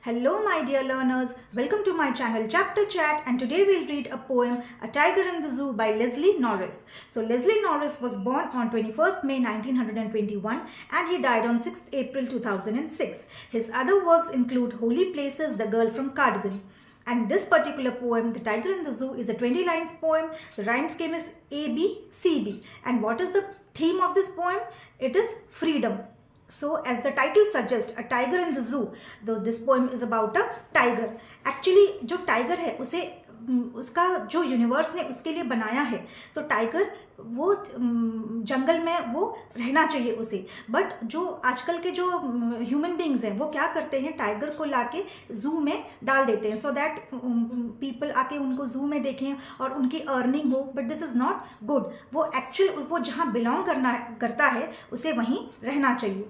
Hello my dear learners, welcome to my channel Chapter Chat, and today we'll read a poem A Tiger in the Zoo by Leslie Norris. So Leslie Norris was born on 21st May 1921 and he died on 6th April 2006. His other works include Holy Places, The Girl from Cardigan. And this particular poem, The Tiger in the Zoo, is a 20 lines poem. The rhyme scheme is ABCB. And what is the theme of this poem? It is freedom. So as the title suggests, a tiger in the zoo, though this poem is about a tiger. Actually जो tiger है उसे उसका जो universe ने उसके लिए बनाया है, तो टाइगर वो जंगल में वो रहना चाहिए उसे. बट जो आजकल के जो ह्यूमन बींग्स हैं वो क्या करते हैं, टाइगर को लाके जू में डाल देते हैं सो दैट पीपल आके उनको जू में देखें और उनकी अर्निंग हो. But this is not good. वो एक्चुअल वो जहाँ बिलोंग करता है उसे वहीं रहना चाहिए.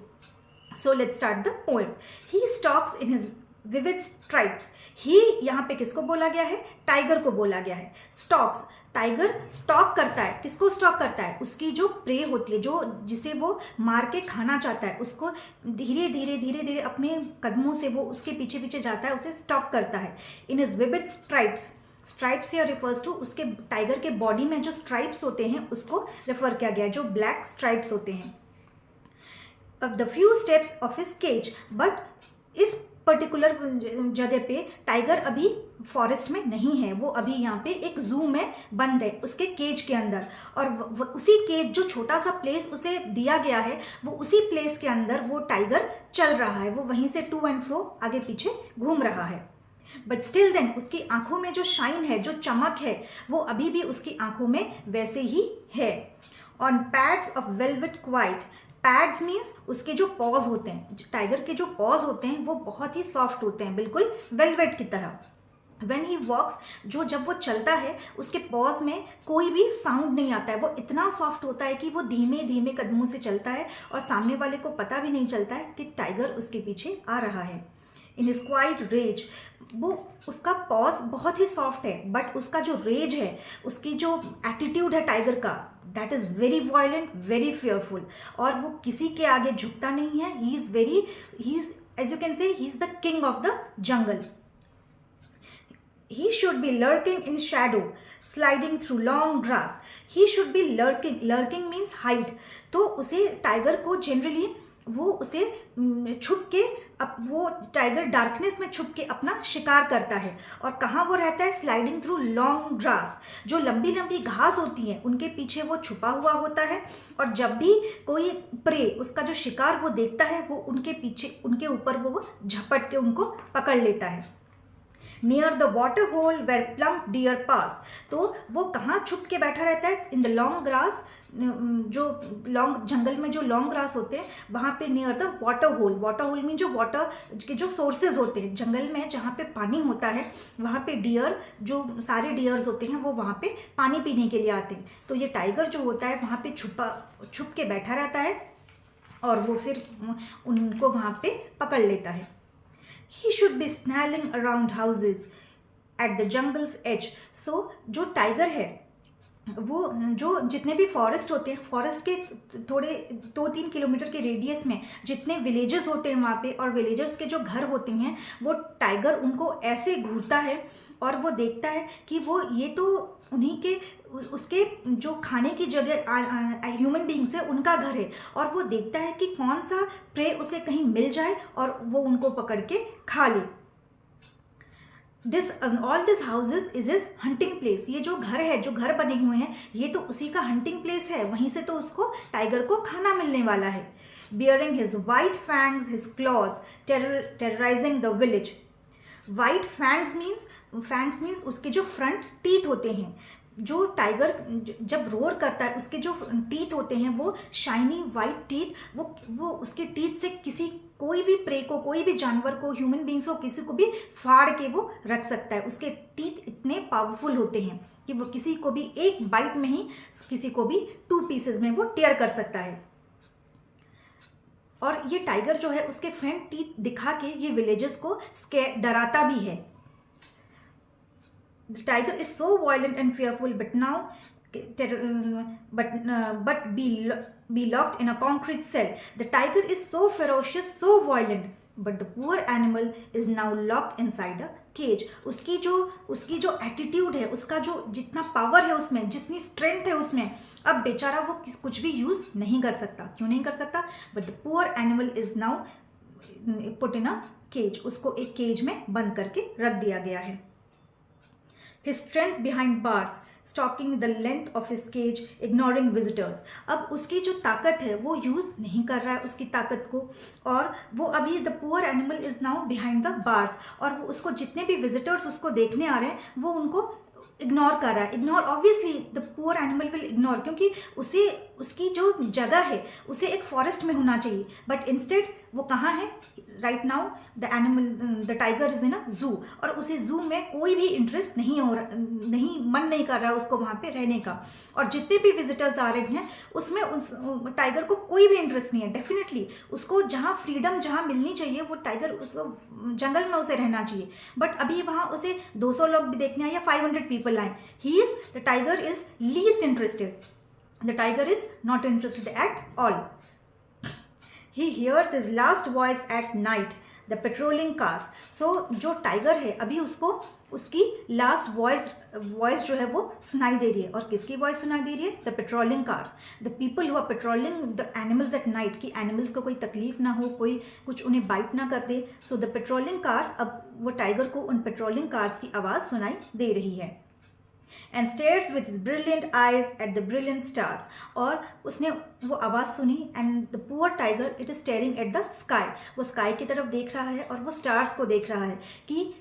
So let's start the poem. He stalks in his vivid stripes. He यहाँ पे किसको बोला गया है? टाइगर को बोला गया है. Stalks, टाइगर स्टॉक करता है. किसको स्टॉक करता है? उसकी जो प्रे होती है, जो जिसे वो मार के खाना चाहता है, उसको धीरे धीरे अपने कदमों से वो उसके पीछे पीछे जाता है, उसे स्टॉक करता है. In his vivid stripes, stripes here refers to उसके टाइगर के बॉडी में जो स्ट्राइप्स होते हैं उसको रेफर किया गया है, जो ब्लैक स्ट्राइप्स होते हैं. of the few steps of his cage. But इस पर्टिकुलर जगह पे टाइगर अभी फॉरेस्ट में नहीं है, वो अभी यहाँ पे एक जू में बंद है उसके केज के अंदर. और उसी केज, जो छोटा सा प्लेस उसे दिया गया है, वो उसी प्लेस के अंदर वो टाइगर चल रहा है. वो वहीं से टू एंड फ्रो आगे पीछे घूम रहा है. बट स्टिल देन उसकी आंखों में जो शाइन है, जो चमक है, वो अभी भी उसकी आंखों में वैसे ही है. On pads of velvet quite. Pads means उसके जो पॉज होते हैं, टाइगर के जो पॉज होते हैं वो बहुत ही सॉफ्ट होते हैं, बिल्कुल वेलवेट की तरह. When he walks, जब वो चलता है उसके पॉज में कोई भी साउंड नहीं आता है. वो इतना सॉफ्ट होता है कि वो धीमे धीमे कदमों से चलता है और सामने वाले को पता भी नहीं चलता है कि टाइगर उसके पीछे आ रहा है. इन हिज क्वाइट रेज, वो उसका पॉज बहुत ही सॉफ्ट है, बट उसका जो रेज है, उसकी जो एटीट्यूड है टाइगर का, that is very violent, very fearful. और वो किसी के आगे झुकता नहीं है. He is as you can see he is the king of the jungle. He should be lurking in shadow, sliding through long grass. He should be lurking. Lurking means hide. तो उसे टाइगर को generally वो उसे छुप के, अब वो tiger darkness में छुप के अपना शिकार करता है. और कहाँ वो रहता है? Sliding through long grass. जो लंबी लंबी घास होती हैं उनके पीछे वो छुपा हुआ होता है. और जब भी कोई प्रे, उसका जो शिकार वो देखता है, वो उनके पीछे, उनके ऊपर वो झपट के उनको पकड़ लेता है. Near the water hole where plump deer pass. तो वो कहाँ छुप के बैठा रहता है? In the long grass. जो लॉन्ग जंगल में जो लॉन्ग ग्रास होते हैं वहाँ पे near the water hole. Water hole mean जो वाटर के जो सोर्सेज होते हैं जंगल में, जहाँ पे पानी होता है, वहाँ पे डियर, जो सारे डियर्स होते हैं वो वहाँ पे पानी पीने के लिए आते हैं. तो ये टाइगर जो होता है वहाँ पे छुप के बैठा रहता है और वो फिर उनको वहाँ पे पकड़ लेता है. He should be snarling around houses at the jungle's edge. So जो टाइगर है वो, जो जितने भी फॉरेस्ट होते हैं, फॉरेस्ट के थोड़े 2-3 किलोमीटर के रेडियस में जितने विलेजेस होते हैं वहाँ पे, और विलेजर्स के जो घर होते हैं, वो टाइगर उनको ऐसे घूरता है और वो देखता है कि वो ये तो उन्हीं के, उसके जो खाने की जगह ह्यूमन बींग्स है उनका घर है. और वो देखता है कि कौन सा प्रे उसे कहीं मिल जाए और वो उनको पकड़ के खा ले. All this houses is his hunting place. ये जो घर है, जो घर बने हुए हैं, ये तो उसी का हंटिंग प्लेस है. वहीं से तो उसको टाइगर को खाना मिलने वाला है. Bearing his white fangs, his clause, terrorising the village. White fangs means उसके जो फ्रंट टीथ होते हैं. जो टाइगर जब रोर करता है उसके जो टीथ होते हैं वो शाइनी वाइट टीथ, वो उसके टीथ से किसी, कोई भी प्रे को, कोई भी जानवर को, ह्यूमन बींग्स को, किसी को भी फाड़ के वो रख सकता है. उसके टीथ इतने पावरफुल होते हैं कि वो किसी को भी एक बाइट में ही, किसी को भी 2 पीसेज में वो टेयर कर सकता है. और ये टाइगर जो है उसके फ्रंट टीथ दिखा के ये विलेजेस को डराता भी है. The tiger is so violent and fearful, but be locked in a concrete cell. The tiger is so ferocious, so violent. But the poor animal is now locked inside a cage. उसकी जो attitude है, उसका जो जितना power है उसमें, जितनी strength है उसमें, अब बेचारा वो कुछ भी यूज़ नहीं कर सकता। क्यों नहीं कर सकता? But the poor animal is now put in a cage. उसको एक केज में बंद करके रख दिया गया है। His strength behind bars, stalking the length of his cage, ignoring visitors. अब उसकी जो ताकत है वो यूज़ नहीं कर रहा है उसकी ताकत को, और वो अभी the poor animal is now behind the bars, और वो उसको जितने भी विजिटर्स उसको देखने आ रहे हैं वो उनको इग्नोर कर रहा है। Ignore, obviously the poor animal will ignore, क्योंकि उसे उसकी जो जगह है उसे एक फॉरेस्ट में होना चाहिए, बट इंस्टेड वो कहाँ है? Right now the animal, the tiger is in a zoo, और उसे जू में कोई भी इंटरेस्ट नहीं हो रहा, मन नहीं कर रहा है उसको वहाँ पे रहने का। और जितने भी विजिटर्स आ रहे हैं उसमें उस टाइगर को कोई भी इंटरेस्ट नहीं है। डेफिनेटली उसको जहाँ फ्रीडम जहाँ मिलनी चाहिए वो टाइगर उसको जंगल में उसे रहना चाहिए, बट अभी वहाँ उसे 200 लोग भी देखने आए या 500 पीपल आए, the tiger is least interested. The tiger is not interested at all. He hears his last voice at night, the patrolling cars. So जो टाइगर है अभी उसको उसकी लास्ट वॉइस जो है वो सुनाई दे रही है, और किसकी वॉइस सुनाई दे रही है? The patrolling cars, the people who are patrolling the animals at night, कि एनिमल्स को कोई तकलीफ ना हो, कोई कुछ उन्हें बाइट ना कर दे। सो द पेट्रोलिंग कार्स, अब वो टाइगर को उन पेट्रोलिंग कार्स की आवाज़ सुनाई दे रही है। And stares with his brilliant eyes at the brilliant stars. और उसने वो आवाज़ सुनी, and the poor tiger it is staring at the sky. वो स्काई की तरफ देख रहा है और वो स्टार्स को देख रहा है कि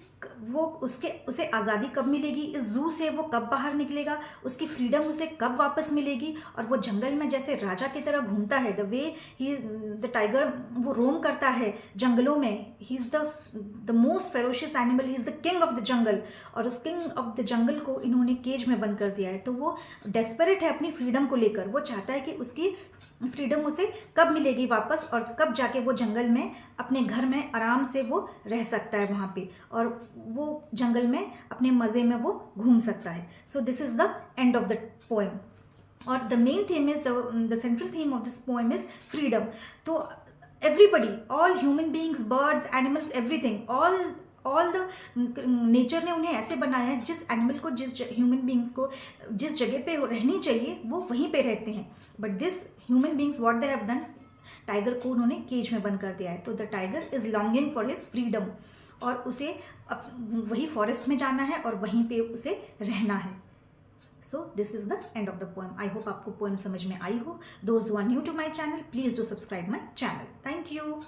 वो उसे आज़ादी कब मिलेगी, इस जू से वो कब बाहर निकलेगा, उसकी फ्रीडम उसे कब वापस मिलेगी, और वो जंगल में जैसे राजा की तरह घूमता है, the way he the tiger वो रोम करता है जंगलों में। ही is the most ferocious animal, he is the king of the जंगल, और उस किंग ऑफ द जंगल को इन्होंने केज में बंद कर दिया है। तो वो डेस्परेट है अपनी फ्रीडम को लेकर, वो चाहता है कि उसकी फ्रीडम उसे कब मिलेगी वापस, और कब जाके वो जंगल में अपने घर में आराम से वो रह सकता है वहाँ पे, और वो जंगल में अपने मज़े में वो घूम सकता है। So this is the end of the poem, और the main theme is the central theme of this poem is freedom. तो everybody, all human beings, birds, animals, everything, all the nature ने उन्हें ऐसे बनाया है, जिस एनिमल को, जिस ह्यूमन बींग्स को जिस जगह पे रहनी चाहिए वो वहीं पे रहते हैं, but this human beings what they have done, tiger को उन्होंने केज में बंद कर दिया है। तो the tiger is longing for his freedom, और उसे वही फॉरेस्ट में जाना है और वहीं पे उसे रहना है। So this is the end of the poem. I hope आपको पोएम समझ में आई हो। Those who are new to my channel, please do subscribe my channel. Thank you.